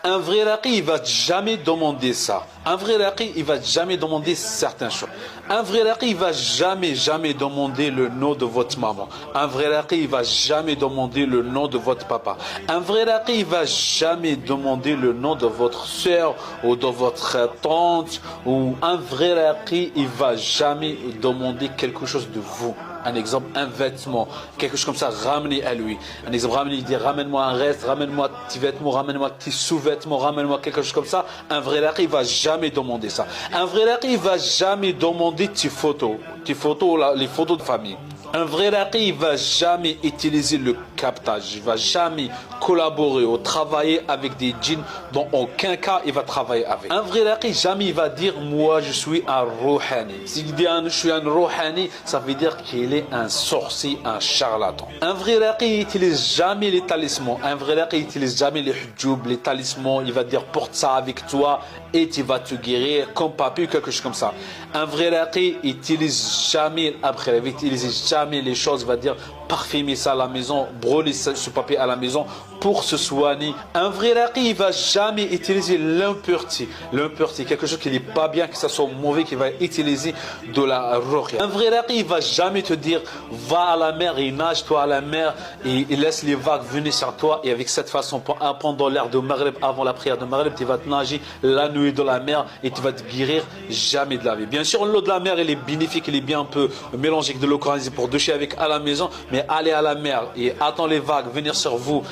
Un vrai raqi, il va jamais demander ça. Un vrai raqi, il va jamais demander certaines choses. Un vrai raqi, il va jamais demander le nom de votre maman. Un vrai raqi, il va jamais demander le nom de votre papa. Un vrai raqi, il va jamais demander le nom de votre soeur ou de votre tante. Ou un vrai raqi, il va jamais demander quelque chose de vous. Un exemple, un vêtement, quelque chose comme ça, ramenez à lui. Un exemple, ramenez, il dit ramène-moi un reste, ramène-moi un petit vêtement, ramène-moi un petit sous-vêtement, ramène-moi quelque chose comme ça. Un vrai raqi, il va jamais demander ça. Un vrai raqi, il va jamais demander tes photos, les photos de famille. Un vrai raqi, il va jamais utiliser le captage, il va jamais collaborer ou travailler avec des djinns, dans aucun cas il va travailler avec. Un vrai raqi, jamais il va dire moi je suis un rouhani. S'il dit je suis un rouhani, ça veut dire qu'il est un sorcier, un charlatan. Un vrai raqi, il n'utilise jamais les talismans. Un vrai raqi, il n'utilise jamais les hujjoub, les talismans. Il va dire porte ça avec toi et tu vas te guérir comme papier, quelque chose comme ça. Un vrai raqi, il n'utilise jamais, après, il n'utilise jamais les choses, il va dire parfumer ça à la maison, brûler ce papier à la maison pour se soigner. Un vrai raqi, il va jamais utiliser l'impureté. L'impureté, quelque chose qui n'est pas bien, que ça soit mauvais, qu'il va utiliser de la ruqya. Un vrai raqi, il va jamais te dire va à la mer et nage-toi à la mer et laisse les vagues venir sur toi, et avec cette façon, pendant l'heure de Maghrib, avant la prière de Maghrib, tu vas te nager la nuit de la mer et tu vas te guérir. Jamais de la vie. Bien sûr, l'eau de la mer, elle est bénéfique, elle est bien un peu mélangée avec de l'eau coranisée pour doucher avec à la maison, mais aller à la mer et attendre les vagues venir sur vous,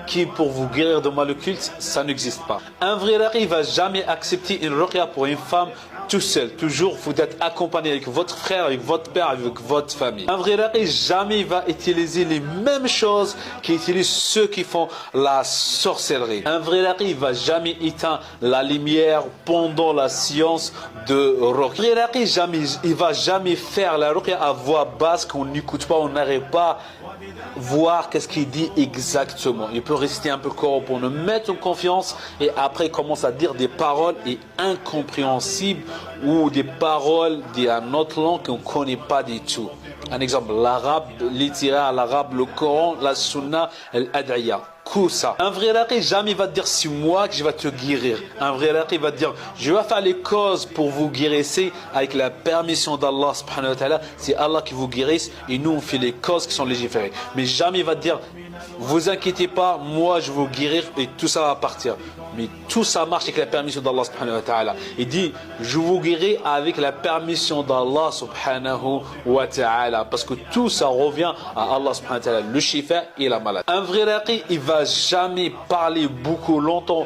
qui pour vous guérir de mal occulte, ça n'existe pas. Un vrai raqi, il va jamais accepter une ruqya pour une femme tout seul. Toujours, vous êtes accompagné avec votre frère, avec votre père, avec votre famille. Un vrai raqi, jamais il va utiliser les mêmes choses qu'utilisent ceux qui font la sorcellerie. Un vrai raqi, il va jamais éteindre la lumière pendant la séance de ruqya. Un vrai raqi, jamais, il va jamais faire la ruqya à voix basse, qu'on n'écoute pas, on n'arrive pas voir qu'est-ce qu'il dit exactement. Il peut rester un peu corrompu pour nous mettre en confiance, et après il commence à dire des paroles incompréhensibles ou des paroles d'une autre langue qu'on ne connaît pas du tout. Un exemple, l'arabe, l'itira, l'arabe, le Coran, la sunna, l'ad'iyah. Ça. Un vrai raqi, jamais il va te dire c'est moi que je vais te guérir. Un vrai raqi va te dire je vais faire les causes pour vous guérissez avec la permission d'Allah subhanahu wa ta'ala. C'est Allah qui vous guérisse et nous on fait les causes qui sont légiférées. Mais jamais il va te dire vous inquiétez pas, moi je vais vous guérir et tout ça va partir. Mais tout ça marche avec la permission d'Allah subhanahu wa ta'ala. Il dit je vous guéris avec la permission d'Allah subhanahu wa ta'ala, parce que tout ça revient à Allah subhanahu wa ta'ala, le shifa et la maladie. Un vrai raqi, il va jamais parler beaucoup longtemps